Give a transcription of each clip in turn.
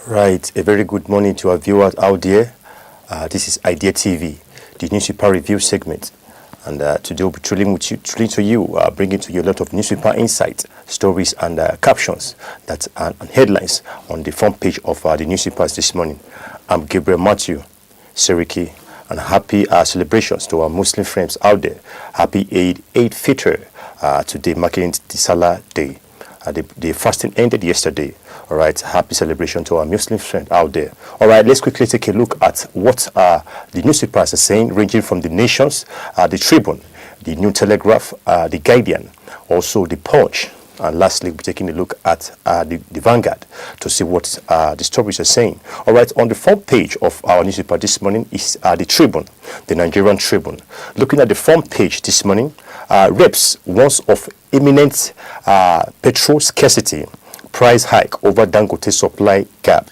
Right, a very good morning to our viewers out there. This is Idea TV, the newspaper review segment. And today we'll be thrilling to you, bringing to you a lot of newspaper insights, stories, and captions and headlines on the front page of the newspapers this morning. I'm Gabriel Matthew Seriki, and happy celebrations to our Muslim friends out there. Happy Eid Fitr today, marking the Salah Day. The fasting ended yesterday. All right, happy celebration to our Muslim friend out there. All right, let's quickly take a look at what the newspapers are saying, ranging from the Nations, the Tribune, the New Telegraph, the Guardian, also the Punch, and lastly, we're taking a look at the Vanguard to see what the stories are saying. All right, on the front page of our newspaper this morning is the Tribune, the Nigerian Tribune. Looking at the front page this morning, reps warns of imminent petrol scarcity, price hike over Dangote supply gap.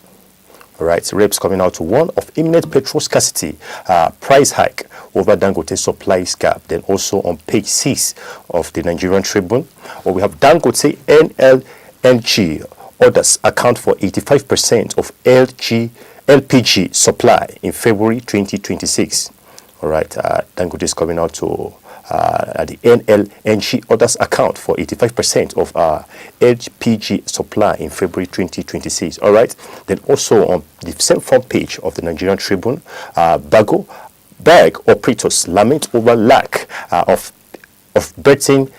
All right, reps coming out to warn of imminent petrol scarcity, price hike over Dangote supply gap. Then also on page 6 of the Nigerian Tribune, where we have Dangote NLNG orders account for 85% of LPG supply in February 2026. All right, Dangote is coming out to the NLNG orders account for 85% of LPG supply in February 2026. All right. Then also on the same front page of the Nigerian Tribune, bag operators lament over lack of berthing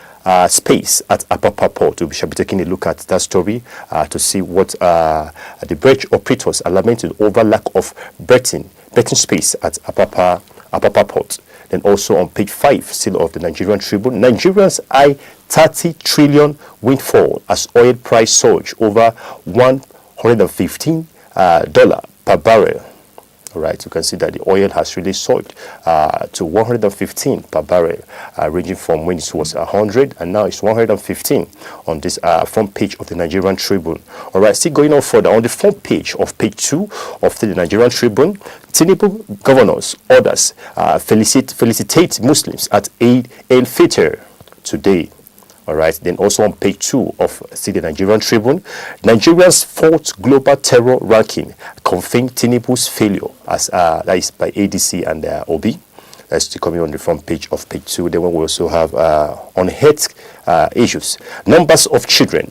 space at Apapa Port. We shall be taking a look at that story to see what the bridge operators are lamenting over lack of berthing space at Apapa Port. Then also on page 5, still of the Nigerian Tribune, Nigerians eye 30 trillion windfall as oil price surge over $115 per barrel. All right, you can see that the oil has really surged to 115 per barrel, ranging from when it was 100 and now it's 115 on this front page of the Nigerian Tribune. All right, still going on further on the front page of page 2 of the Nigerian Tribune, Tinubu governors orders felicitate Muslims at Eid al-Fitr today. All right, then also on page 2 of the Nigerian Tribune, Nigeria's fourth global terror ranking confirmed Tinubu's failure, as that is by ADC and OB. That's coming on the front page of page 2. Then we also have on health issues, numbers of children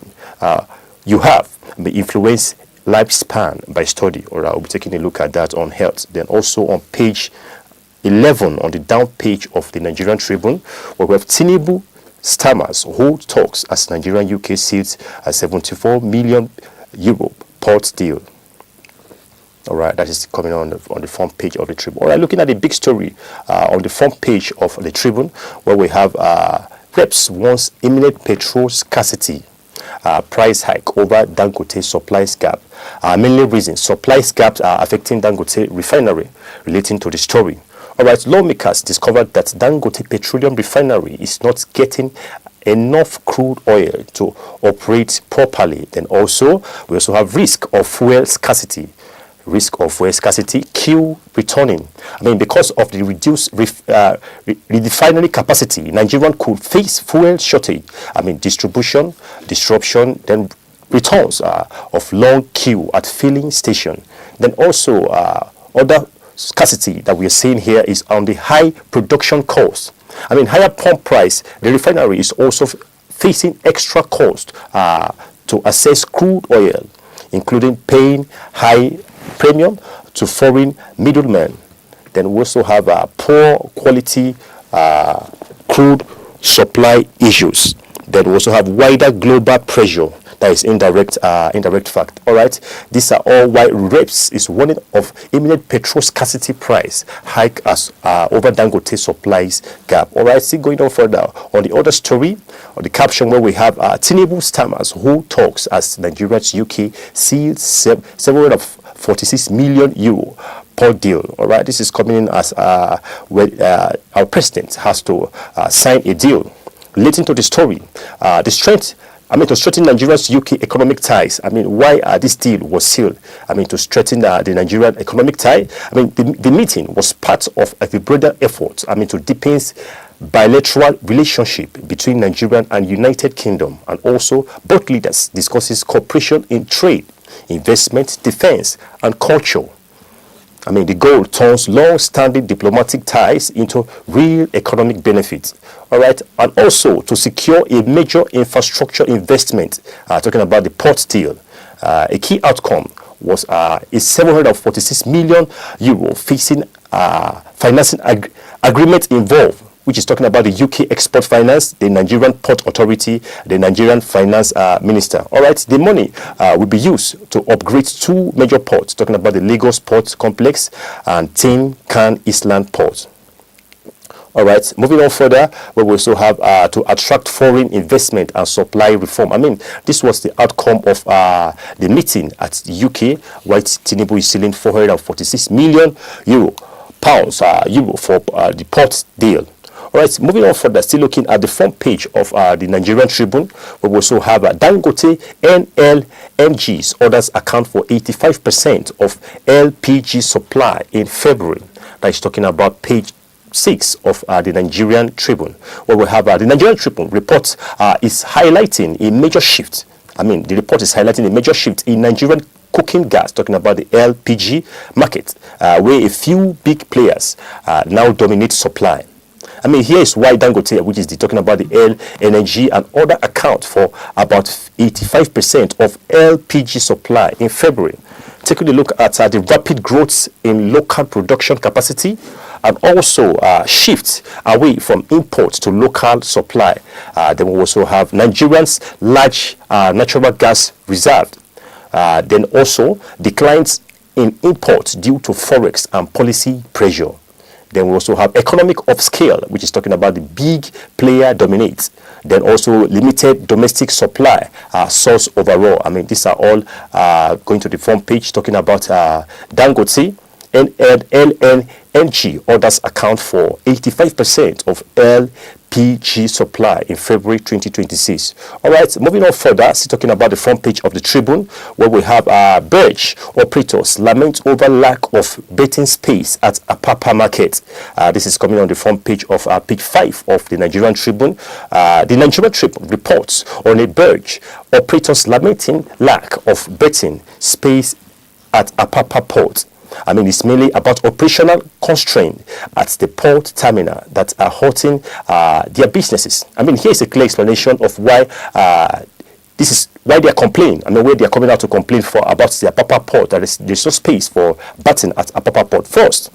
you have may influence lifespan by study. All right, we'll be taking a look at that on health. Then also on page 11 on the down page of the Nigerian Tribune, where we have Tinubu stammers hold talks as Nigerian UK seals a 74 million euro port deal. All right, that is coming on the front page of the Tribune. All right, looking at the big story on the front page of the Tribune, where we have reps warns imminent petrol scarcity, price hike over Dangote supplies gap. Mainly reasons supplies gaps are affecting Dangote refinery, relating to the story. All right, lawmakers discovered that Dangote Petroleum Refinery is not getting enough crude oil to operate properly. Then also, we also have risk of fuel scarcity. Queue returning. I mean, because of the reduced refinery capacity, Nigerian could face fuel shortage. I mean, distribution, disruption, then returns of long queue at filling station. Then also other scarcity that we are seeing here is on the high production cost. I mean, higher pump price. The refinery is also facing extra cost to access crude oil, including paying high premium to foreign middlemen. Then we also have poor quality crude supply issues. Then we also have wider global pressure. That is indirect fact. All right, these are all why reps is warning of imminent petrol scarcity price hike as over Dangote supplies gap. All right, still going on further on the other story, on the caption where we have Tinubu stammers who talks as Nigeria's UK seals 746 million euro port deal. All right, this is coming in as our president has to sign a deal. Relating to the story, to strengthen Nigeria's UK economic ties. I mean, why this deal was sealed? I mean, to strengthen the Nigerian economic tie. I mean, the meeting was part of a broader effort. I mean, to deepen bilateral relationship between Nigeria and United Kingdom, and also both leaders discusses cooperation in trade, investment, defense, and culture. I mean, the goal turns long-standing diplomatic ties into real economic benefits, all right, and also to secure a major infrastructure investment, talking about the port deal. A key outcome was a 746 million euro fixing financing agreement involved, which is talking about the UK Export Finance, the Nigerian Port Authority, the Nigerian Finance Minister. All right, the money will be used to upgrade two major ports, talking about the Lagos Port Complex and Tin Can Island Port. All right, moving on further, we will also have to attract foreign investment and supply reform. I mean, this was the outcome of the meeting at the UK, where Tinubu is selling 446 million pounds for the port deal. All right, moving on further, still looking at the front page of the Nigerian Tribune, we will also have Dangote NLNG's orders account for 85% of LPG supply in February. That is talking about page 6 of the Nigerian Tribune, where we have the Nigerian Tribune report is highlighting a major shift. I mean, the report is highlighting a major shift in Nigerian cooking gas, talking about the LPG market, where a few big players now dominate supply. I mean, here is why Dangote, which is talking about the LNG and other account for about 85% of LPG supply in February. Taking a look at the rapid growth in local production capacity and also shift away from imports to local supply. Then we also have Nigerians' large natural gas reserve. Then also declines in imports due to forex and policy pressure. Then we also have economic of scale, which is talking about the big player dominates. Then also limited domestic supply source overall. I mean, these are all going to the front page, talking about Dangote and LNG orders account for 85% of LPG supply in February 2026. All right, moving on further, still talking about the front page of the Tribune, where we have Birch operators lament over lack of betting space at Apapa Market. This is coming on the front page of page 5 of the Nigerian Tribune. The Nigerian Tribune reports on a Birch operators lamenting lack of betting space at Apapa Port. I mean, it's mainly about operational constraint at the port terminal that are hurting their businesses. I mean, here's a clear explanation of why this is why they are complaining. I mean, where they are coming out to complain for about the Apapa Port. There's no space for betting at Apapa Port. First,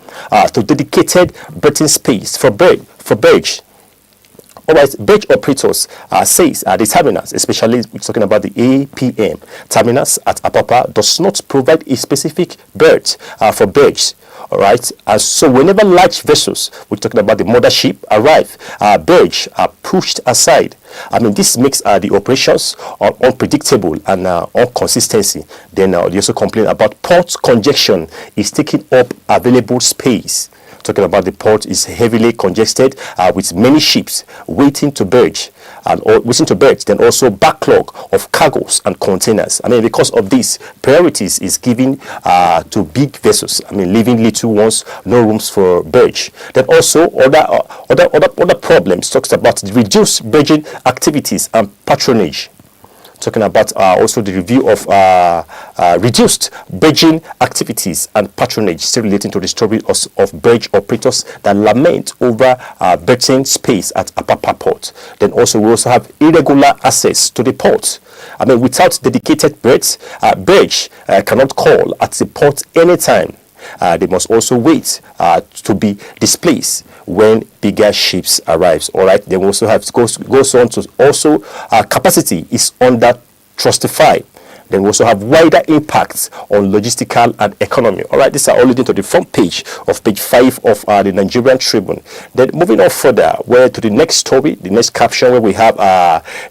to dedicated betting space for Birch. Alright, Birch operators says the terminals, especially we're talking about the APM terminals at Apapa, does not provide a specific berth for berths. Alright, so whenever large vessels, we're talking about the mothership, arrive, berths are pushed aside. I mean, this makes the operations unpredictable and inconsistency. Then they also complain about port congestion is taking up available space. Talking about the port is heavily congested with many ships waiting to berth then also backlog of cargoes and containers. I mean, because of this, priorities is given to big vessels. I mean, leaving little ones, no rooms for berth. Then also other problems talks about the reduced berthing activities and patronage. Talking about also the review of reduced berthing activities and patronage, still relating to the story of berth operators that lament over berthing space at Apapa Port. Then also we also have irregular access to the port. I mean, without dedicated berths, berth cannot call at the port anytime. They must also wait to be displaced when bigger ships arrives. All right. They also have goes on to also capacity is under trustified. Then we also have wider impacts on logistical and economy. All right, these are all leading to the front page of page 5 of the Nigerian Tribune. Then moving on further, where to the next story, the next caption, where we have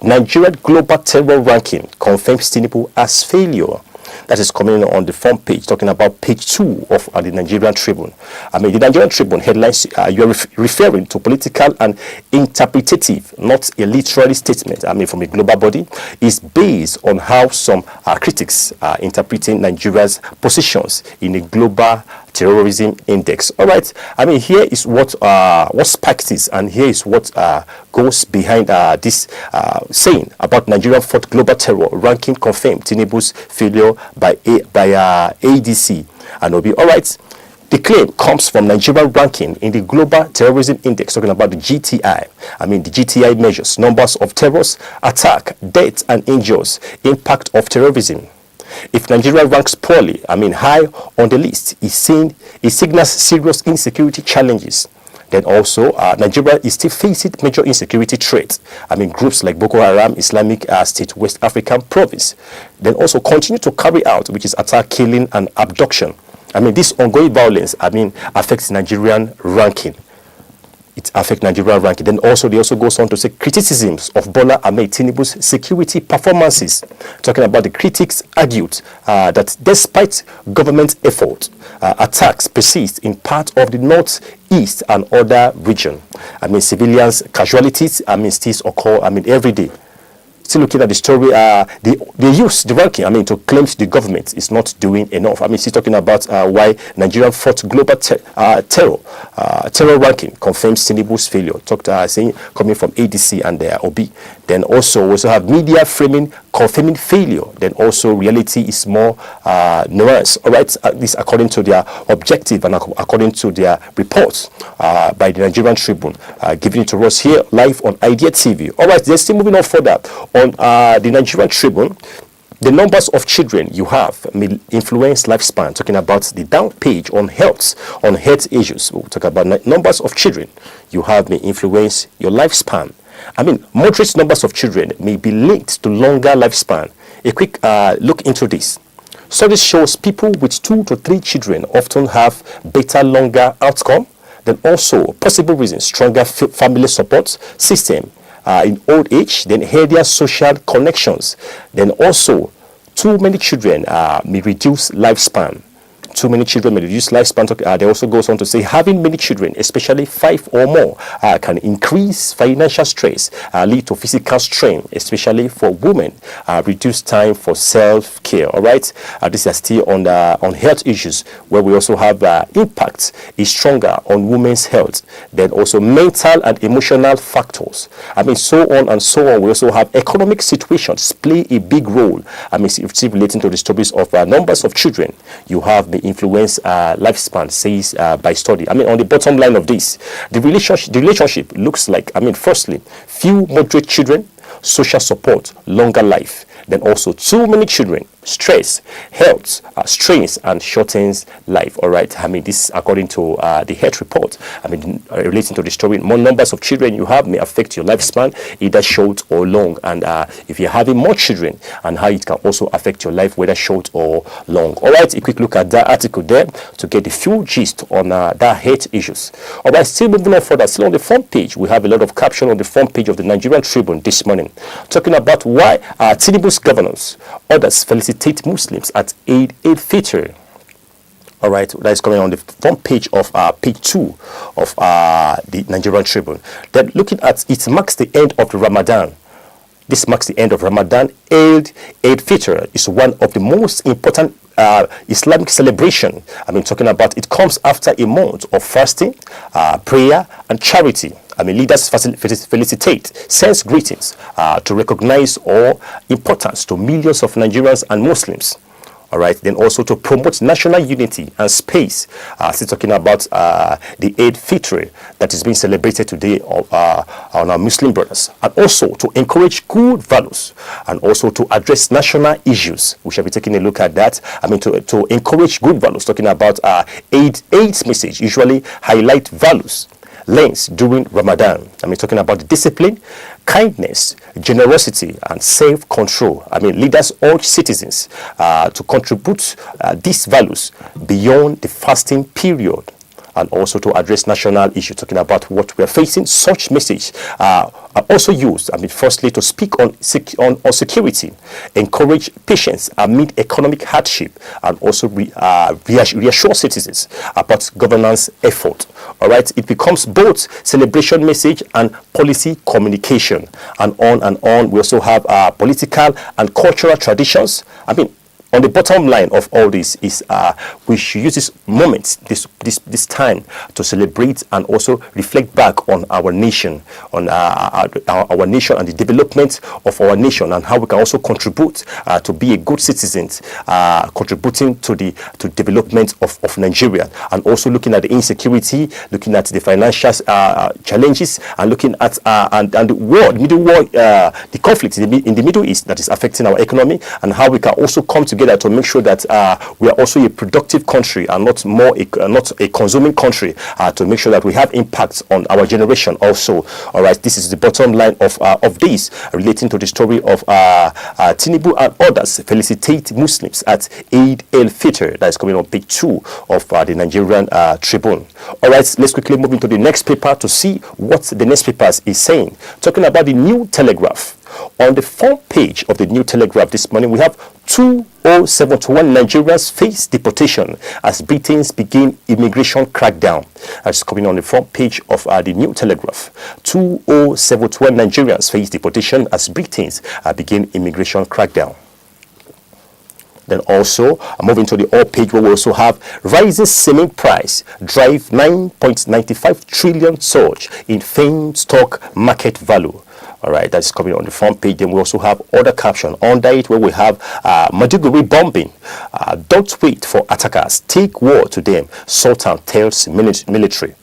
Nigerian Global Terror Ranking confirms Tinubu as failure. That is coming on the front page, talking about page 2 of the Nigerian Tribune. I mean, the Nigerian Tribune headlines, you're referring to political and interpretative, not a literary statement, I mean, from a global body, is based on how some critics are interpreting Nigeria's positions in a global Terrorism Index. All right. I mean, here is what spikes this, and here is what goes behind this saying about Nigerian fourth global terror ranking confirmed Tinubu's failure by ADC and Obi. All right. The claim comes from Nigerian ranking in the Global Terrorism Index, talking about the GTI. I mean, the GTI measures numbers of terrors, attack, deaths, and injuries, impact of terrorism. If Nigeria ranks poorly, I mean high on the list, it signals serious insecurity challenges. Then also, Nigeria is still facing major insecurity threats. I mean, groups like Boko Haram, Islamic State, West African Province. Then also continue to carry out, which is attack, killing, and abduction. I mean, this ongoing violence, I mean, affects Nigerian ranking. It affects Nigerian ranking. Then also, they also goes on to say criticisms of Bola Ahmed Tinubu's security performances. Talking about the critics argued that despite government effort, attacks persist in part of the northeast and other region. I mean, civilians casualties, I mean, still occur, I mean, every day. Still looking at the story, they use the ranking, I mean, to claim the government is not doing enough. I mean, she's talking about why Nigerian fought global terror ranking confirms Tinubu's failure. Saying coming from ADC and OB. Then also we also have media framing confirming failure. Then also reality is more nuanced. All right, this according to their objective and according to their reports by the Nigerian Tribune, giving it to us here live on Idea TV. All right, they're still moving on further on the Nigerian Tribune. The numbers of children you have may influence lifespan. Talking about the down page on health issues. We'll talk about numbers of children you have may influence your lifespan. I mean, moderate numbers of children may be linked to longer lifespan. A quick look into this. Studies shows people with 2 to 3 children often have better, longer outcome. Then also possible reasons, stronger family support system in old age, then healthier social connections. Then also, too many children may reduce lifespan. Too many children may reduce lifespan. They also goes on to say having many children, especially 5 or more, can increase financial stress, lead to physical strain, especially for women, reduce time for self-care. All right, this is still on health issues, where we also have impact is stronger on women's health. Then also mental and emotional factors. I mean, so on and so on. We also have economic situations play a big role. I mean, still relating to the stories of numbers of children you have may influence lifespan, says by study. I mean, on the bottom line of this, the relationship looks like, I mean, firstly, few moderate children, social support, longer life. Then also too many children, stress, health, strains, and shortens life. All right. I mean, this according to the health report. I mean, relating to the story, more numbers of children you have may affect your lifespan, either short or long. And if you're having more children, and how it can also affect your life, whether short or long. All right. A quick look at that article there to get the full gist on that health issues. All right. Still moving on further. Still on the front page, we have a lot of caption on the front page of the Nigerian Tribune this morning, talking about why Tinubu's governors, others felicitate Muslims at Eid al-Fitr. All right, that is coming on the front page of page 2 of the Nigerian Tribune. Then looking at it marks the end of the Ramadan. This marks the end of Ramadan. Eid al-Fitr is one of the most important Islamic celebration. I mean, talking about it comes after a month of fasting, prayer, and charity. I mean, leaders felicitate, sends greetings to recognize all importance to millions of Nigerians and Muslims. All right, then also to promote national unity and space. Still talking about the Eid Fitr that is being celebrated today on our Muslim brothers, and also to encourage good values and also to address national issues. We shall be taking a look at that. I mean, to encourage good values. Talking about Eid's message usually highlight values lens during Ramadan. I mean, talking about discipline, kindness, generosity, and self-control. I mean, leaders urge citizens to contribute these values beyond the fasting period, and also to address national issues, talking about what we are facing. Such message are also used, I mean, firstly, to speak on security, encourage patience amid economic hardship, and also reassure citizens about governance effort. All right, it becomes both celebration message and policy communication, and on and on. We also have political and cultural traditions. I mean, on the bottom line of all this is we should use this moment, this time, to celebrate and also reflect back on our nation, on our nation and the development of our nation, and how we can also contribute to be a good citizen, contributing to the development of Nigeria, and also looking at the insecurity, looking at the financial challenges, and looking at and the middle world, the conflict in the Middle East that is affecting our economy, and how we can also come together to make sure that we are also a productive country and not a consuming country, to make sure that we have impacts on our generation also. All right, this is the bottom line of this, relating to the story of Tinubu and others felicitate Muslims at Eid al-Fitr. That is coming on page 2 of the Nigerian Tribune. All right, let's quickly move into the next paper to see what the next paper is saying. Talking about the New Telegraph. On the front page of the New Telegraph this morning, we have 2071 Nigerians face deportation as Britons begin immigration crackdown. That's coming on the front page of the New Telegraph. 2071 Nigerians face deportation as Britons begin immigration crackdown. Then also, moving to the up page, where we also have rising cement price drive 9.95 trillion surge in FAME stock market value. All right, that's coming on the front page. Then we also have other caption under it, where we have Maiduguri bombing. Don't wait for attackers. Take war to them. Sultan tells military.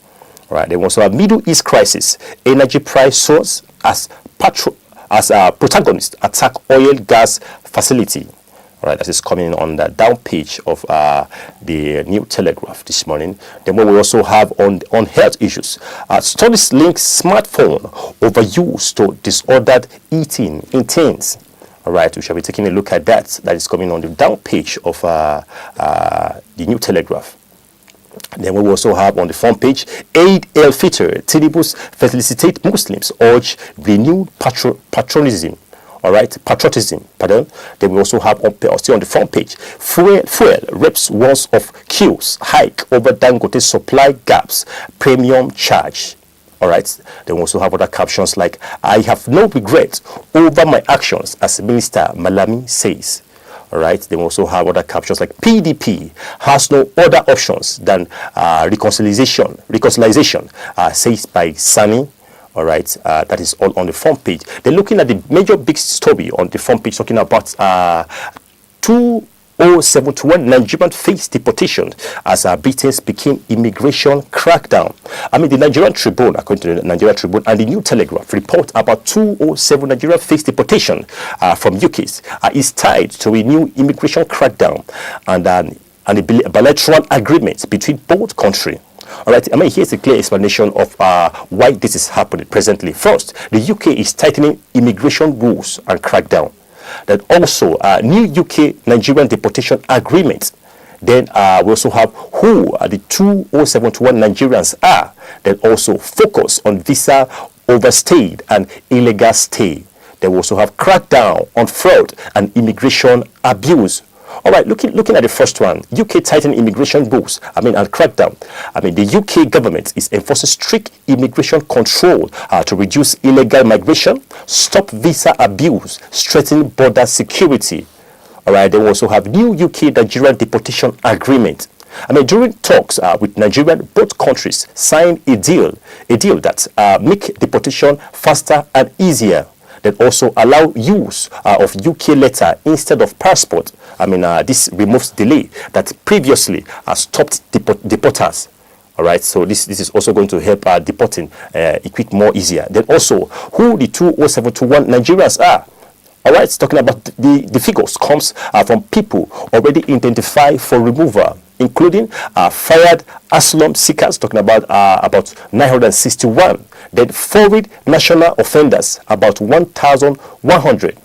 All right, then we also have Middle East crisis. Energy price soars as protagonist attack oil gas facility. All right, that is coming on the down page of the New Telegraph this morning. Then what we also have on health issues. Studies link smartphone overuse to disordered eating in teens. All right, we shall be taking a look at that. That is coming on the down page of the New Telegraph. Then we also have on the front page, Eid al-Fitr, Tinubu's felicitate Muslims, urge renewed patriotism. All right, patriotism, pardon. Then we also have still on the front page, fuel reps wars of queues, hike over Dangote supply gaps, premium charge. All right, then we also have other captions like, I have no regret over my actions, as Minister Malami says. All right, then we also have other captions like, PDP has no other options than reconciliation, says by Sani. All right, that is all on the front page. They're looking at the major big story on the front page, talking about 2071 Nigerian face deportation as Britons begin immigration crackdown. I mean, the Nigerian Tribune, according to the Nigerian Tribune, and the New Telegraph report about 207 Nigerian face deportation from UKs is tied to a new immigration crackdown and a bilateral agreement between both countries. All right, I mean, here's a clear explanation of why this is happening presently. First, the UK is tightening immigration rules and crackdown. Then also, new UK Nigerian deportation agreement. Then we also have who the 2071 Nigerians are. Then also focus on visa overstayed and illegal stay. Then we also have crackdown on fraud and immigration abuse. All right, looking at the first one, UK tighten immigration rules, and crackdown. The UK government is enforcing strict immigration control to reduce illegal migration, stop visa abuse, strengthen border security. All right, then we also have new UK Nigerian deportation agreement. During talks with Nigeria, both countries signed a deal that make deportation faster and easier. Then also allow use of UK letter instead of passport. This removes delay that previously stopped deporters. All right, so this is also going to help deporting quick more easier. Then also who the 2071 Nigerians are. All right, talking about the figures comes from people already identified for removal, including fired asylum seekers, talking about 961. Then foreign national offenders, about 1,100.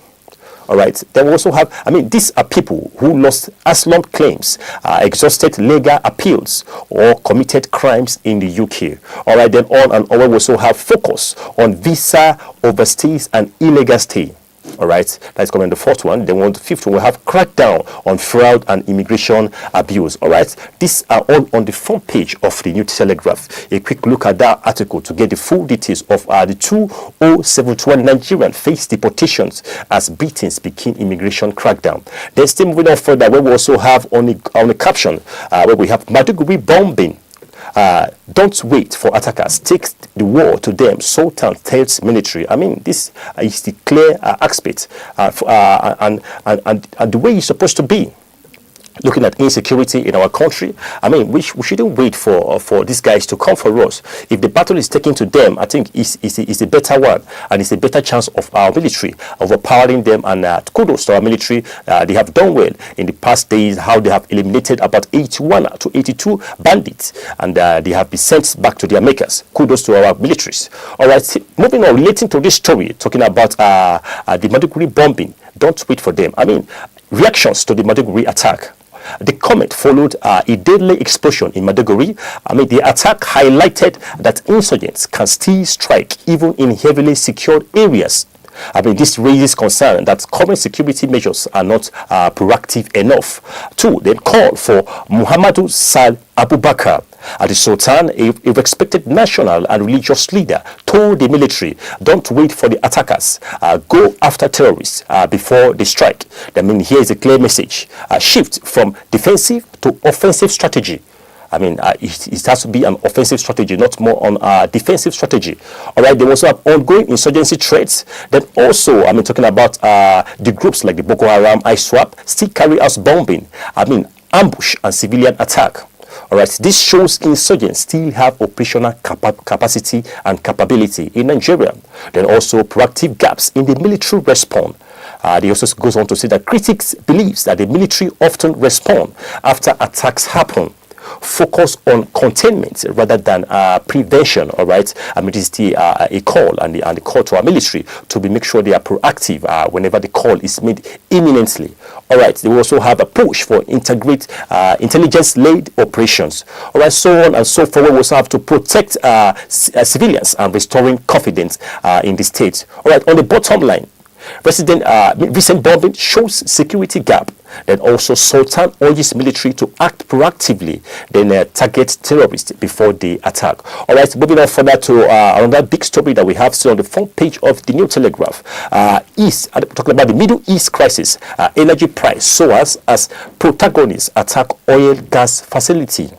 All right, then we also have, these are people who lost asylum claims, exhausted legal appeals, or committed crimes in the UK. All right, then on and on, we also have focus on visa overstays and illegal stay. All right, that's coming the fourth one. Then on the fifth one, we have crackdown on fraud and immigration abuse. All right, these are all on the front page of the New Telegraph. A quick look at that article to get the full details of the 2071 Nigerian face deportations as Britain's begin immigration crackdown. Then still moving on further, where we also have on the caption where we have Maiduguri bombing. Don't wait for attackers. Take the war to them. Sultan tells military. I mean, this is the clear aspect and the way it's supposed to be. Looking at insecurity in our country, I mean, we shouldn't wait for these guys to come for us. If the battle is taken to them, I think it's a better one, and it's a better chance of our military overpowering them. And kudos to our military. They have done well in the past days, how they have eliminated about 81 to 82 bandits, and they have been sent back to their makers. Kudos to our militaries. All right, moving on, relating to this story, talking about the Maiduguri bombing. Don't wait for them. I mean, reactions to the Maiduguri attack. The comment followed a deadly explosion in Maiduguri. I mean, the attack highlighted that insurgents can still strike even in heavily secured areas. I mean, this raises concern that current security measures are not proactive enough. Two, they call for Muhammadu Sal Abubakar, the Sultan, a respected national and religious leader, told the military, don't wait for the attackers, go after terrorists before they strike. I mean, here is a clear message, shift from defensive to offensive strategy. I mean, it has to be an offensive strategy, not more on a defensive strategy. All right, they also have ongoing insurgency threats. Then also, I mean, talking about the groups like the Boko Haram, ISWAP, still carry out bombing. I mean, ambush and civilian attack. All right, this shows insurgents still have operational capacity and capability in Nigeria. Then also proactive gaps in the military response. They also goes on to say that critics believes that the military often respond after attacks happen. Focus on containment rather than prevention. All right, I mean, this is a call and the call to our military to make sure they are proactive whenever the call is made imminently. All right, they will also have a push for integrate intelligence-led operations. All right, so on and so forth. We also have to protect civilians and restoring confidence in the state. All right, on the bottom line, recent bombing shows security gap. Then also Sultan urges military to act proactively, then target terrorists before they attack. All right, moving on further to another big story that we have still on the front page of the New Telegraph. Talking about the Middle East crisis, energy price soars as protagonists attack oil gas facility.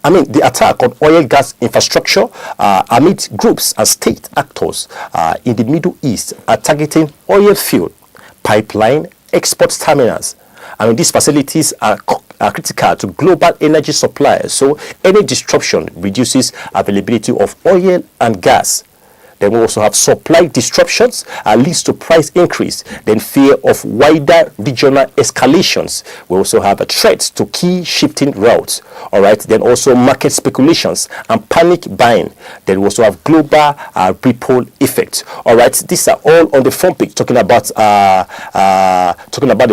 I mean, the attack on oil gas infrastructure amid groups and state actors in the Middle East are targeting oil field, pipeline, export terminals. I mean, these facilities are critical to global energy suppliers, so any disruption reduces availability of oil and gas. Then we also have supply disruptions leads to price increase. Then fear of wider regional escalations. We also have a threat to key shifting routes. All right. Then also market speculations and panic buying. Then we also have global ripple effect. All right. These are all on the front page. Talking about the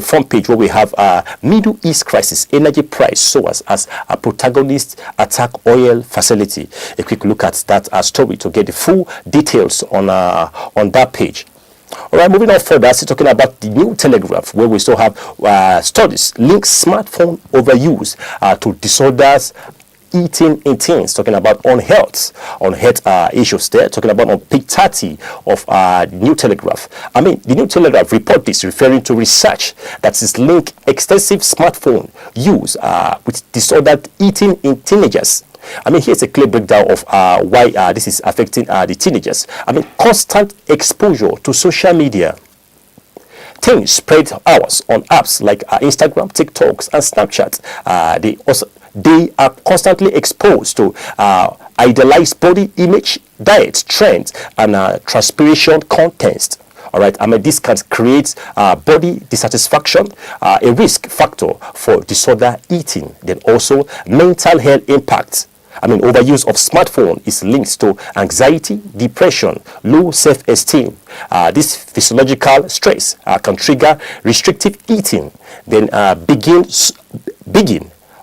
front page where we have Middle East crisis, energy price soars as a protagonist attack oil facility. A quick look at that story to get the full details on that page. All right, moving on further, still talking about the New Telegraph, where we still have studies link smartphone overuse to disorders eating in teens, talking about on health issues there, talking about on page 30 of the New Telegraph. I mean, the New Telegraph report this referring to research that is linked extensive smartphone use with disordered eating in teenagers. I mean, here's a clear breakdown of why this is affecting the teenagers. I mean, constant exposure to social media. Teens spread hours on apps like Instagram, TikToks, and Snapchat. They are constantly exposed to idealized body image, diet trends, and transpiration contents. All right, I mean, this can create body dissatisfaction, a risk factor for disorder eating. Then also mental health impacts. I mean, overuse of smartphone is linked to anxiety, depression, low self-esteem. This physiological stress can trigger restrictive eating, then begin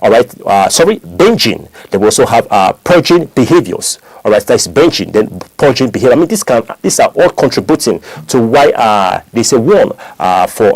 All right, binging. They will also have purging behaviors. All right, that's binging, then purging behavior. I mean, these are all contributing to why there's a warn for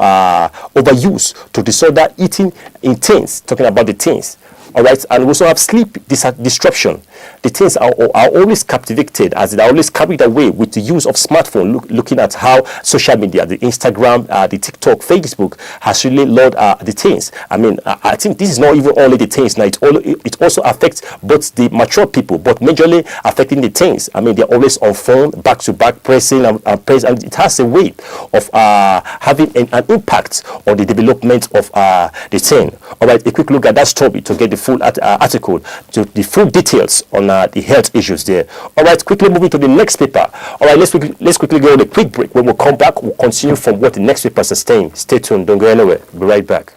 overuse to disorder eating in teens. Talking about the teens. All right, and we also have sleep disruption. The teens are always captivated, as they are always carried away with the use of smartphone. Looking at how social media, the Instagram, the TikTok, Facebook has really lured the teens. I mean, I think this is not even only the teens now. It also affects both the mature people, but majorly affecting the teens. I mean, they're always on phone, back to back, pressing and pressing, and it has a way of having an impact on the development of the teen. All right, a quick look at that story to get the full article, to the full details on the health issues there. All right, quickly moving to the next paper. All right, let's quickly go on a quick break. When we come back, we'll continue from what the next paper sustains. Stay tuned, don't go anywhere. We'll be right back.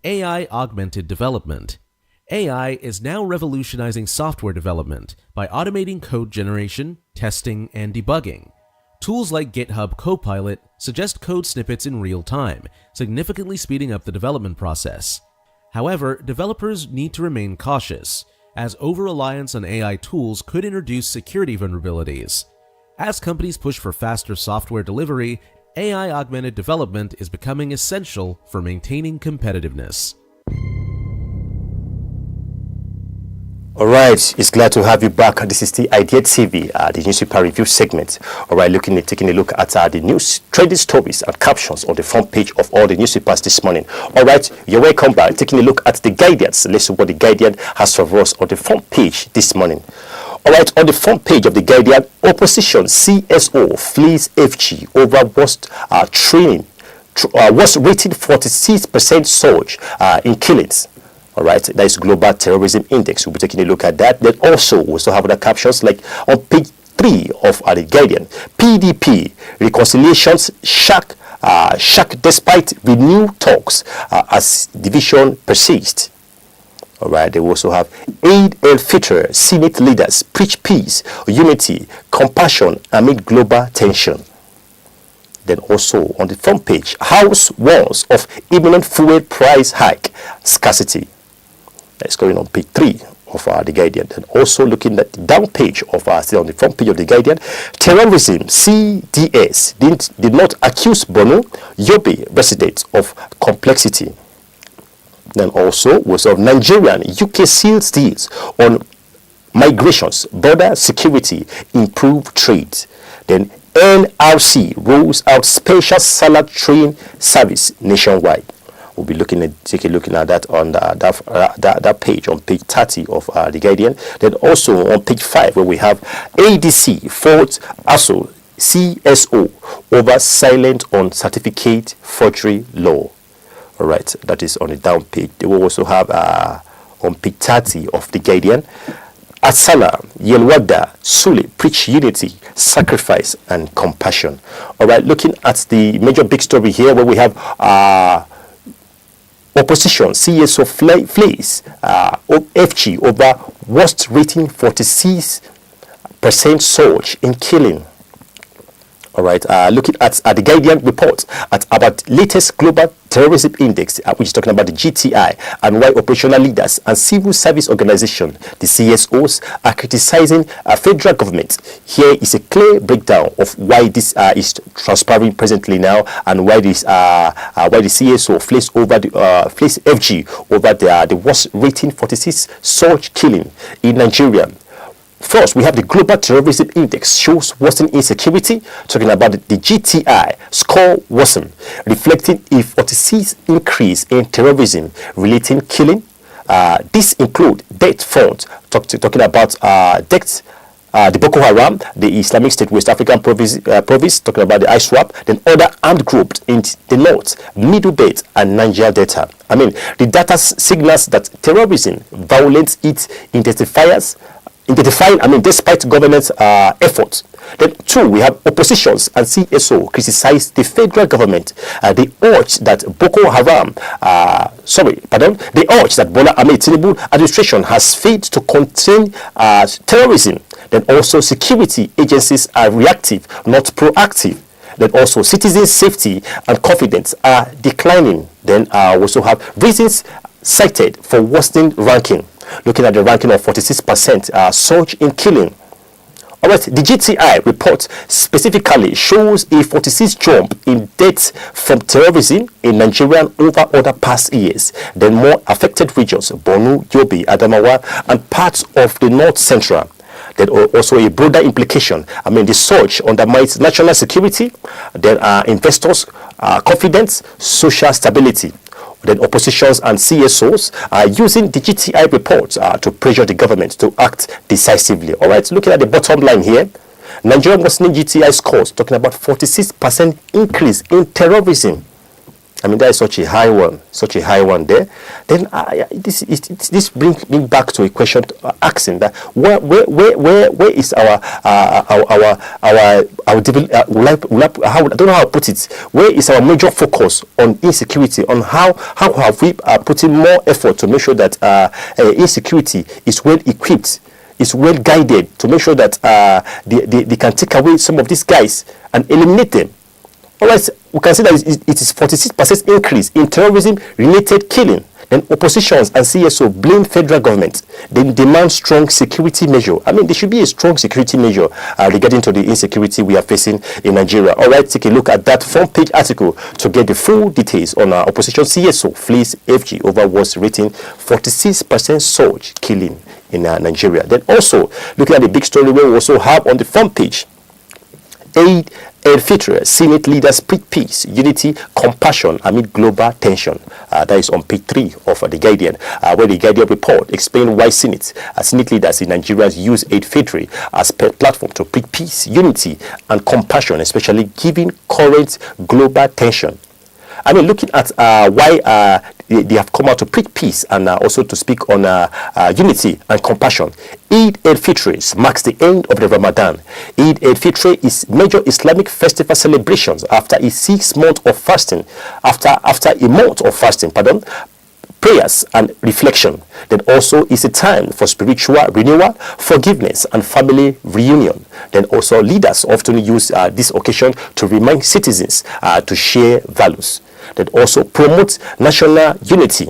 AI augmented development. AI is now revolutionizing software development by automating code generation, testing, and debugging. Tools like GitHub Copilot suggest code snippets in real time, significantly speeding up the development process. However, developers need to remain cautious, as over-reliance on AI tools could introduce security vulnerabilities. As companies push for faster software delivery, AI-augmented development is becoming essential for maintaining competitiveness. All right, it's glad to have you back. This is the Idea TV, the newspaper review segment. All right, taking a look at the news, trending stories and captions on the front page of all the newspapers this morning. All right, you're welcome back. Taking a look at the Guardians. Let's see what the Guardian has for us on the front page this morning. All right, on the front page of the Guardian, opposition CSO flees FG over worst rated 46% surge in killings. All right, that is Global Terrorism Index. We'll be taking a look at that. Then also, we also have other captions like on page 3 of the Guardian. PDP reconciliations shock despite renewed talks as division persists. All right, they will also have Eid al-Fitr, Senate leaders preach peace, unity, compassion amid global tension. Then also on the front page, House warns of imminent fuel price hike, scarcity. That's going on page 3 of the Guardian. And also looking at the down page of still on the front page of the Guardian, terrorism, CDS did not accuse Bono, Yobe residents of complexity. Then also was of Nigerian UK seals deals on migrations, border security, improved trade. Then NRC rolls out special salad train service nationwide. We'll be taking a look at that on that page, on page 30 of the Guardian. Then also on page 5, where we have ADC Fort ASO CSO over silent on certificate forgery law. All right, that is on the down page. They will also have on page 30 of the Guardian, Asala, Yelwada, Sule preach unity, sacrifice, and compassion. All right, looking at the major big story here, where we have opposition CSO flees FG over worst rating 46% surge in killing. All right, looking at the Guardian report about latest global terrorism index, which is talking about the GTI, and why operational leaders and civil service organization, the CSOs, are criticizing federal government. Here is a clear breakdown of why this is transpiring presently now, and why this why the CSO flees FG over the worst rating 46 surge killing in Nigeria. First, we have the Global Terrorism Index shows worsening insecurity, talking about the GTI score worsen, reflecting a 46 increase in terrorism relating killing. This include death front, talking about deaths, the Boko Haram, the Islamic State West African province, talking about the ISWAP, then other armed groups in the north, Middle Belt, and Niger Delta. I mean, the data signals that terrorism, violence, it intensifies despite government's efforts. Then two, we have oppositions and CSO criticize the federal government. They urge that they urge that Bola Ahmed Tinubu administration has failed to contain terrorism. Then also security agencies are reactive, not proactive. Then also citizen safety and confidence are declining. Then we also have reasons cited for worsening ranking. Looking at the ranking of 46%, surge in killing. All right, the GTI report specifically shows a 46 jump in deaths from terrorism in Nigeria over other past years. Then more affected regions, Borno, Yobe, Adamawa, and parts of the North Central. Then also a broader implication. The surge undermines national security, then investors' confidence, social stability. Then oppositions and CSOs are using the GTI reports to pressure the government to act decisively. All right, looking at the bottom line here, Nigerian worsening GTI scores, talking about 46% increase in terrorism. That is such a high one there. Then this brings me back to a question asking that where is our I don't know how to put it. Where is our major focus on insecurity? On how have we put in more effort to make sure that insecurity is well equipped, is well guided, to make sure that they can take away some of these guys and eliminate them. All right, we can see that it is 46% increase in terrorism-related killing. Then oppositions and CSO blame federal government. They demand strong security measure. There should be a strong security measure regarding to the insecurity we are facing in Nigeria. All right, take a look at that front page article to get the full details on our opposition CSO flees FG over was rating 46% surge killing in Nigeria. Then also looking at the big story where we also have on the front page, Eid al-Fitr, Senate leaders preach peace, unity, compassion amid global tension. That is on page 3 of The Guardian, where the Guardian report explains why Senate leaders in Nigeria use Eid al-Fitr as a platform to preach peace, unity, and compassion, especially given current global tension. Looking at why they have come out to preach peace and also to speak on unity and compassion. Eid al-Fitr marks the end of the Ramadan. Eid al-Fitr is major Islamic festival celebrations after a 6 month of fasting. After a month of fasting, prayers and reflection. Then also is a time for spiritual renewal, forgiveness, and family reunion. Then also leaders often use this occasion to remind citizens to share values. That also promotes national unity.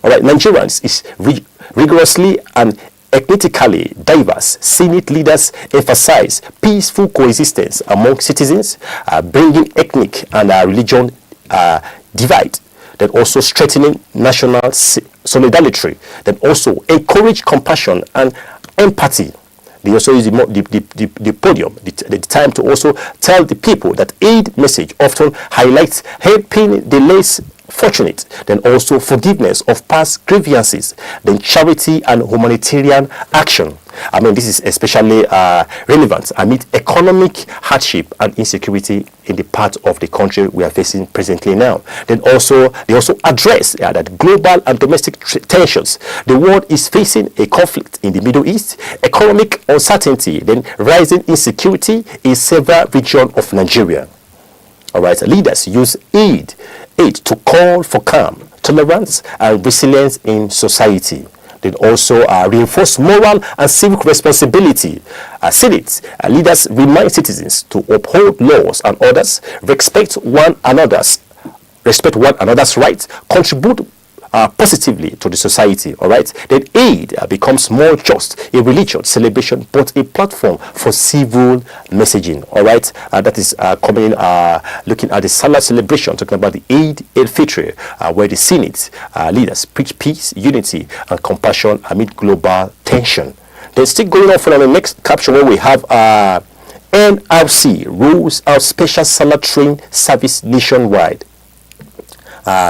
All right, Nigerians is rigorously and ethnically diverse. Senate leaders emphasize peaceful coexistence among citizens, bringing ethnic and religion divide. Then also strengthening national solidarity. Then also encourage compassion and empathy. They also use the podium, the time to also tell the people that aid message often highlights helping the less fortunate, then also forgiveness of past grievances, then charity and humanitarian action. This is especially relevant amid economic hardship and insecurity in the part of the country we are facing presently now. Then also, they also address that global and domestic tensions. The world is facing a conflict in the Middle East, economic uncertainty, then rising insecurity in several regions of Nigeria. All right, leaders use aid to call for calm, tolerance, and resilience in society. They also reinforce moral and civic responsibility. Senate leaders remind citizens to uphold laws and orders, respect one another's rights, contribute positively to the society. All right, then aid becomes more just a religious celebration, but a platform for civil messaging. All right, that is coming looking at the Salah celebration, talking about the Eid al-Fitr, where the Senate leaders preach peace, unity, and compassion amid global tension. Then still going on for the next caption where we have NRC rolls out special Salah train service nationwide.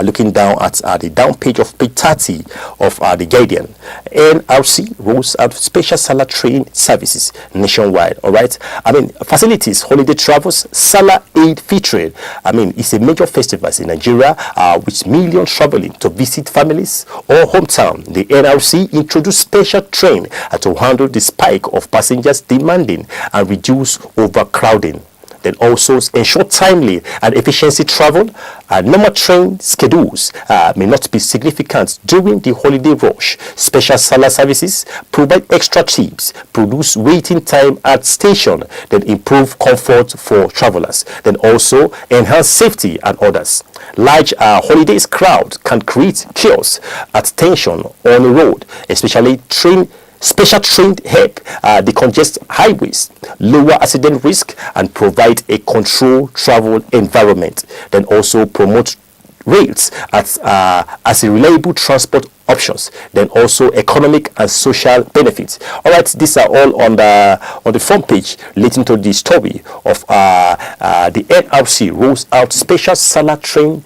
looking down at the down page of page 30 of the Guardian. NRC rolls out special Salah train services nationwide. All right. I mean, facilities, holiday travels, Salah Eid Fitr. I mean, it's a major festival in Nigeria with millions traveling to visit families or hometown. The NRC introduced special train to handle the spike of passengers demanding and reduce overcrowding. Then also ensure timely and efficiency travel. Normal train schedules may not be significant during the holiday rush. Special Salah services provide extra tips, produce waiting time at station, then improve comfort for travelers, then also enhance safety and others. Large holidays crowd can create chaos at tension on the road, especially special trained help decongest highways, lower accident risk, and provide a controlled travel environment. Then also promote rails as a reliable transport options. Then also economic and social benefits. All right, these are all on the front page relating to the story of the NRC rolls out special Salah train.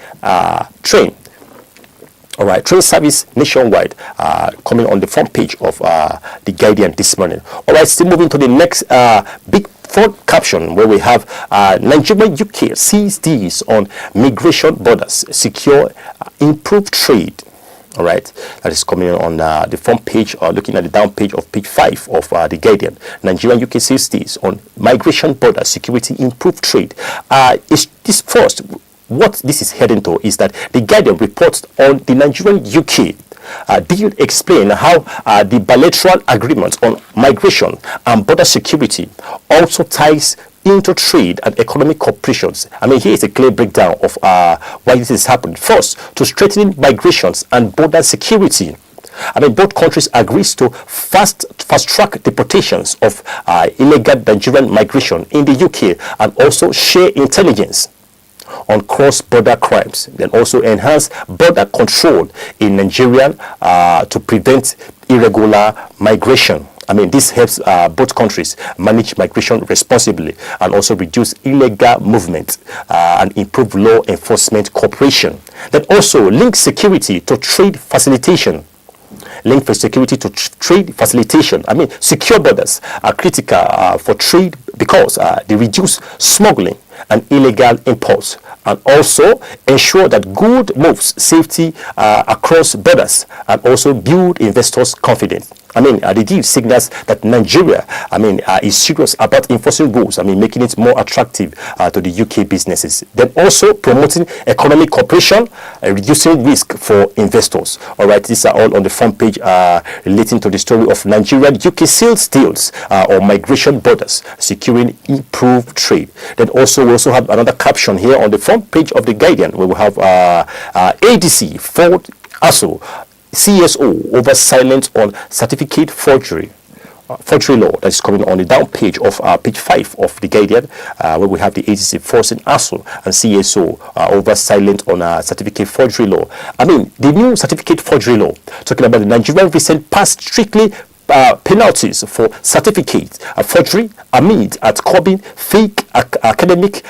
All right, train service nationwide coming on the front page of the Guardian this morning. All right, still moving to the next big front caption where we have Nigeria UK sees deals on migration borders, secure, improved trade. All right, that is coming on the front page, or looking at the down page of page 5 of the Guardian. Nigeria UK sees deals on migration borders, security, improved trade. Is this first? What this is heading to is that the Guardian reports on the Nigerian UK deal explain how the bilateral agreement on migration and border security also ties into trade and economic cooperations. I mean, here is a clear breakdown of why this is happening. First, to strengthen migrations and border security. I mean, both countries agreed to fast track deportations of illegal Nigerian migration in the UK and also share intelligence on cross-border crimes, then also enhance border control in Nigeria to prevent irregular migration. I mean, this helps both countries manage migration responsibly and also reduce illegal movement and improve law enforcement cooperation. Then also link security to trade facilitation. Link for security to trade facilitation. I mean, secure borders are critical for trade because they reduce smuggling and illegal imports, and also ensure that good moves safety across borders, and also build investors' confidence. I mean, the deal signals that Nigeria, is serious about enforcing rules. I mean, making it more attractive to the UK businesses. Then also promoting economic cooperation, reducing risk for investors. All right, these are all on the front page relating to the story of Nigerian UK sales deals or migration borders, securing improved trade. Then also we also have another caption here on the front page of the Guardian where we have ADC Ford ASO CSO over silence on certificate forgery law. That is coming on the down page of page 5 of the Guardian, where we have the agency forcing ASO and CSO over silence on certificate forgery law. I mean, the new certificate forgery law, talking about the Nigerian recent passed strictly penalties for certificate forgery amid at curbing fake academic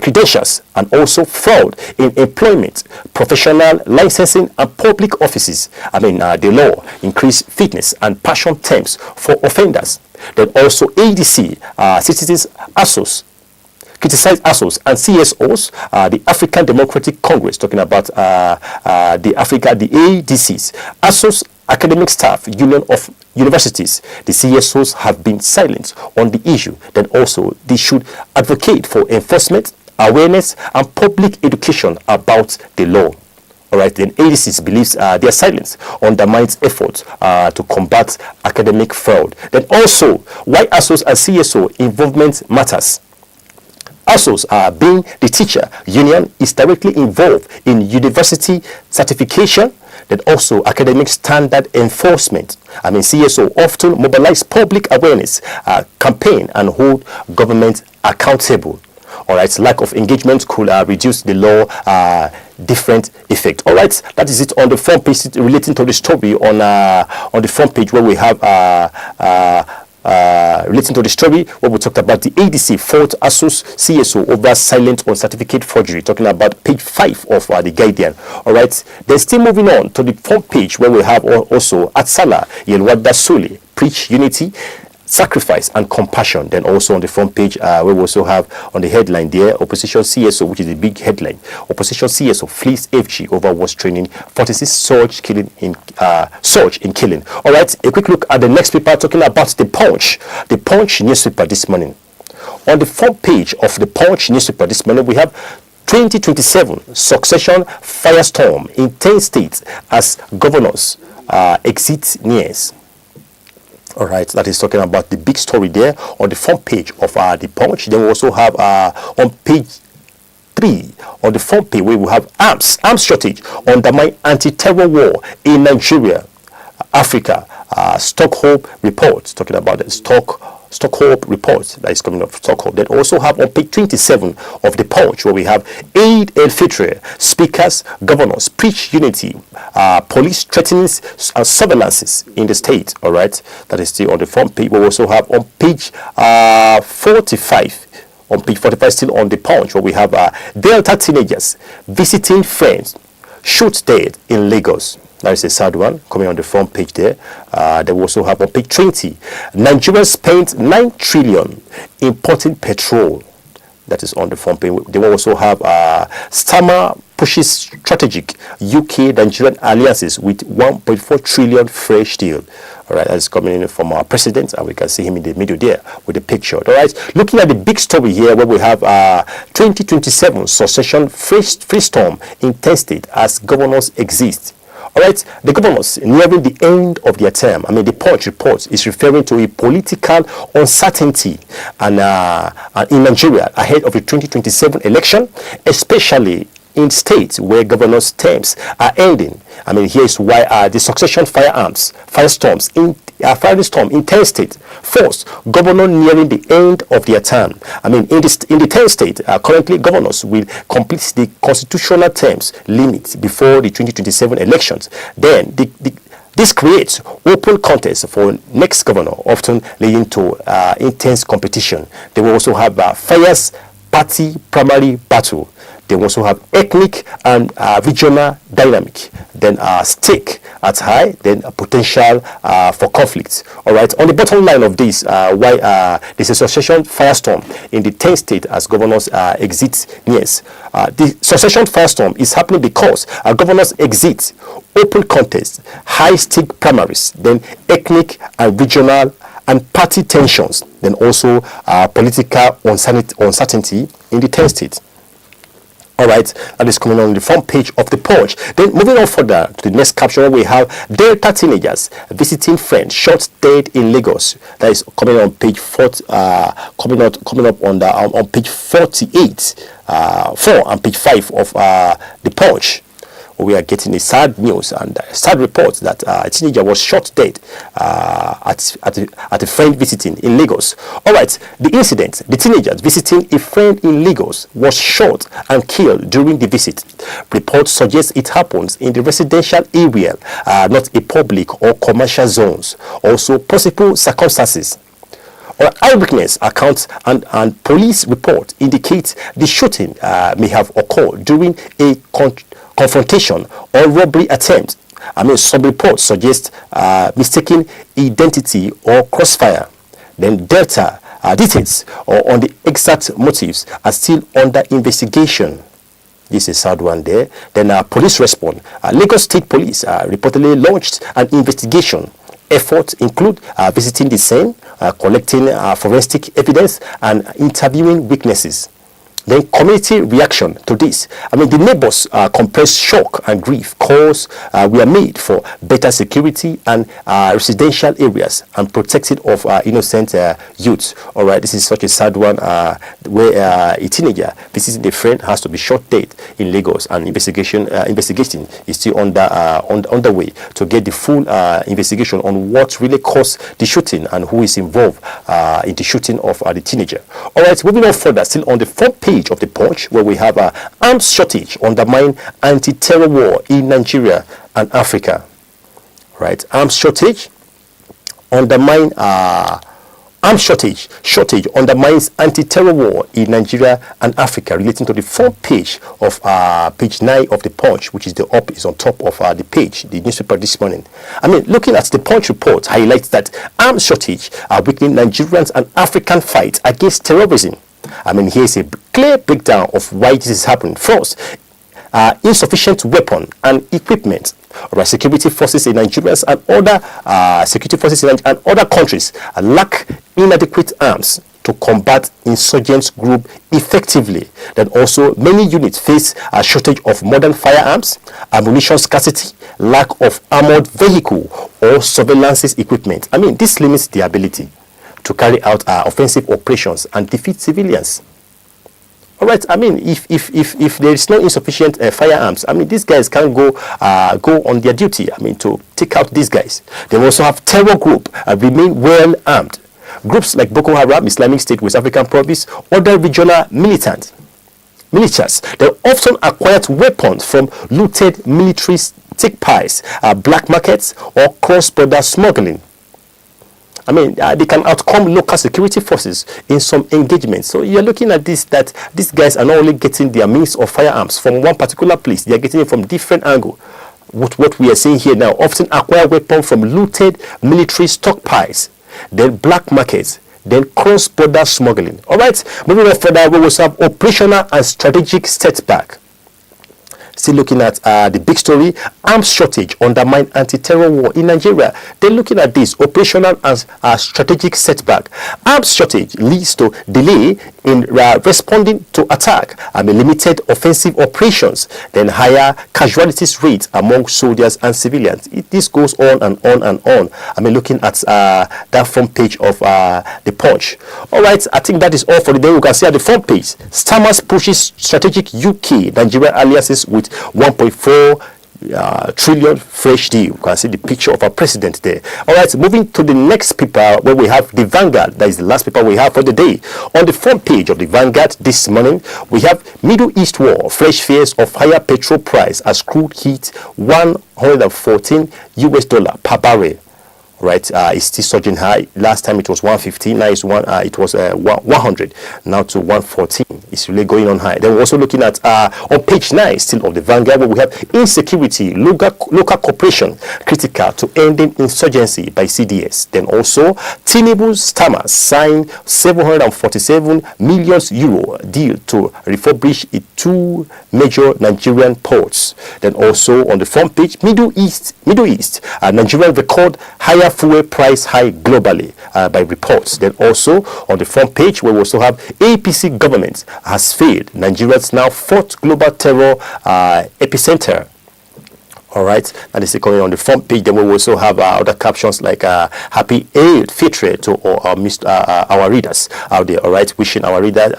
credentials and also fraud in employment, professional licensing and public offices. I mean, the law increased fitness and passion terms for offenders. Then also ADC, citizens ASOS, criticize ASOS and CSOs, the African Democratic Congress, talking about the ADCs, ASOS academic staff union of universities. The CSOs have been silent on the issue. Then also they should advocate for enforcement, awareness and public education about the law. All right, then ADCs believes their silence undermines efforts to combat academic fraud. Then also why ASOS and CSO involvement matters. ASOS, being the teacher union, is directly involved in university certification, then also academic standard enforcement. I mean, CSO often mobilize public awareness campaign and hold government accountable. All right, lack of engagement could reduce the law different effect. All right, that is it on the front page relating to the story on the front page where we have relating to the story where we talked about the ADC fought ASUS CSO over silent on certificate forgery, talking about page 5 of the Guardian. All right, then still moving on to the front page where we have also Atsala Yelwada Sule preach unity, sacrifice and compassion. Then also on the front page where we also have on the headline there, opposition CSO, which is the big headline, opposition CSO flees FG over was training, 46 surge in killing. All right, a quick look at the next paper talking about the Punch newspaper this morning. On the front page of the Punch newspaper this morning, we have 2027 succession firestorm in 10 states as governors exit nears. All right, that is talking about the big story there on the front page of the Punch. Then we also have on page 3 on the front page where we have arms shortage undermine anti-terror war in Nigeria, Africa. Stockholm report talking about the Stockholm report that is coming up from Stockholm. Then also have on page 27 of the Punch where we have Eid el-Fitr, speakers, governors preach unity, police threatenings and surveillances in the state. All right, that is still on the front page. We also have on page 45. On page 45, still on the Punch, where we have Delta teenagers visiting friends, shot dead in Lagos. That is a sad one coming on the front page there. They will also have on page 20, Nigeria spent 9 trillion importing petrol. That is on the front page. They will also have Starmer pushes strategic UK-Nigerian alliances with 1.4 trillion fresh deal. All right, that's coming in from our president, and we can see him in the middle there with the picture. All right, looking at the big story here, where we have 2027 succession free storm in 10 states as governors exist. All right, the governors nearing the end of their term. I mean, the Punch report is referring to a political uncertainty and in Nigeria ahead of the 2027 election, especially in states where governors' terms are ending. I mean, here is why the succession firestorms in 10 states. First, governor nearing the end of their term. I mean, in the 10 states, currently governors will complete the constitutional terms limit before the 2027 elections. Then this creates open contest for next governor, often leading to intense competition. They will also have fierce party primary battle. They also have ethnic and regional dynamic. Then stake at high, then potential for conflicts. All right. On the bottom line of this, why there's a succession firestorm in the 10 states as governors exit years. The succession firestorm is happening because governors exit open contest, high stake primaries, then ethnic and regional and party tensions, then also political uncertainty in the 10 states. All right, that is coming on the front page of the Punch. Then moving on further to the next caption, we have Delta teenagers visiting friends shot dead in Lagos. That is coming on page 4, coming up on page 48, 4 and page 5 of the Punch. We are getting a sad news and a sad report that a teenager was shot dead at a friend visiting in Lagos. All right, the incident, the teenager visiting a friend in Lagos was shot and killed during the visit. Reports suggest it happens in the residential area, not a public or commercial zones. Also, possible circumstances or eyewitness accounts and police report indicate the shooting may have occurred during a confrontation or robbery attempt. I mean, some reports suggest mistaken identity or crossfire. Then Delta details on the exact motives are still under investigation. This is a sad one there. Then police respond. Lagos State Police reportedly launched an investigation. Efforts include visiting the scene, collecting forensic evidence, and interviewing witnesses. Then community reaction to this. I mean, the neighbors compressed shock and grief. Calls were made for better security and residential areas and protecting of innocent youths. All right, this is such a sad one where a teenager visiting a friend has to be shot dead in Lagos, and investigation is still underway to get the full investigation on what really caused the shooting and who is involved in the shooting of the teenager. All right, moving on further, still on the front page of the Punch, where we have arms shortage undermine anti-terror war in Nigeria and Africa. Right, arms shortage undermine Arms shortage undermines anti-terror war in Nigeria and Africa, relating to the front page of page 9 of the Punch, which is on top of the page, the newspaper this morning. I mean, looking at the Punch report highlights that arms shortage are weakening Nigerians and African fight against terrorism. I mean, here's a clear breakdown of why this is happening. First, insufficient weapon and equipment. Right, security forces in Nigeria and other security forces in and other countries lack inadequate arms to combat insurgents group effectively. Then also many units face a shortage of modern firearms, ammunition scarcity, lack of armored vehicle or surveillance equipment. I mean, this limits their ability to carry out offensive operations and defeat civilians. All right. I mean, if there is no insufficient firearms, I mean, these guys can't go on their duty. I mean, to take out these guys. They also have terror group remain well armed. Groups like Boko Haram, Islamic State, West African Province, other regional militias, they often acquired weapons from looted military stockpiles, black markets, or cross-border smuggling. I mean, they can outcome local security forces in some engagements. So you're looking at this, that these guys are not only getting their means of firearms from one particular place, they are getting it from different angle. What we are seeing here now, often acquire weapons from looted military stockpiles, then black markets, then cross-border smuggling. All right, moving on further, we will have operational and strategic setback. Still looking at the big story, arms shortage undermine anti-terror war in Nigeria. They're looking at this operational and strategic setback. Arms shortage leads to delay in responding to attack. Limited offensive operations, then higher casualties rate among soldiers and civilians. This goes on and on and on. I mean, looking at that front page of the Punch. All right, I think that is all for the day. We can see at the front page, Starmer pushes strategic UK Nigeria alliances with 1.4 trillion fresh deal. You can see the picture of our president there. All right, moving to the next paper where we have the Vanguard. That is the last paper we have for the day. On the front page of the Vanguard this morning, we have Middle East war, fresh fears of higher petrol price as crude hit $114 per barrel. Right, it's still surging high. Last time it was 115, now it's 100, now to 114. It's really going on high. Then we're also looking at on page 9 still of the Vanguard, where we have insecurity, local cooperation critical to ending insurgency by CDS. Then also Tinubu's Starmer signed 747 million euro deal to refurbish 2 major Nigerian ports. Then also on the front page, Middle East, Nigerian record higher fuel price high globally by reports. Then also on the front page, we also have APC government has failed Nigeria's now 4th global terror epicenter. All right, that is coming on the front page. Then we also have other captions like Happy Eid Fitr to our readers out there. All right, wishing our readers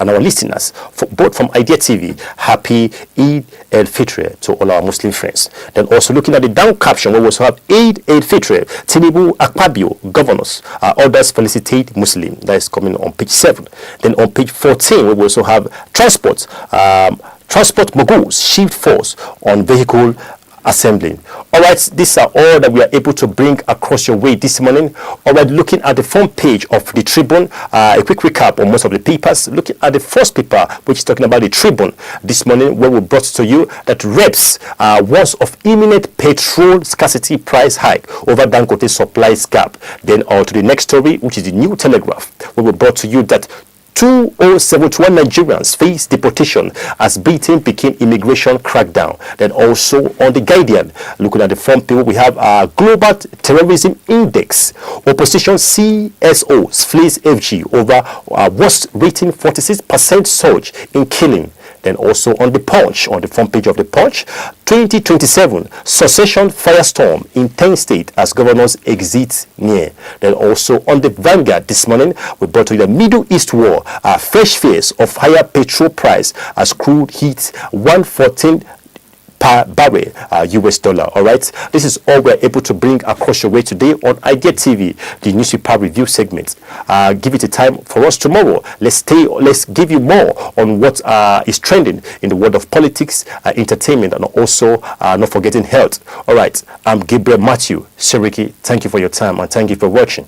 and our listeners, both from Idea TV, Happy Eid Fitr to all our Muslim friends. Then also looking at the down caption, we also have Eid Fitr, Tinubu, Akpabio, governors, others felicitate Muslim. That is coming on page 7. Then on page 14, we also have transport. Transport moguls shift force on vehicle assembling. All right, these are all that we are able to bring across your way this morning. All right, looking at the front page of the Tribune, a quick recap on most of the papers. Looking at the first paper, which is talking about the Tribune this morning, where we brought to you that reps warns of imminent petrol scarcity price hike over Dangote supplies gap. Then on to the next story, which is the New Telegraph, where we brought to you that 2071 Nigerians face deportation as Britain begin immigration crackdown. Then also on the Guardian, looking at the front page, we have a global terrorism index. Opposition CSOs flees FG over worst rating 46% surge in killing. Then also on the Punch, on the front page of the Punch, 2027 succession firestorm in 10 states as governors exit near. Then also on the Vanguard this morning, we brought to you the Middle East war, fresh fears of higher petrol price as crude hits 114 per barrel US dollar. All right, this is all we're able to bring across your way today on Idea TV, the newspaper review segment. Give it a time for us tomorrow. Let's give you more on what is trending in the world of politics, entertainment, and also not forgetting health. All right, I'm Gabriel Matthew Seriki. Thank you for your time and thank you for watching.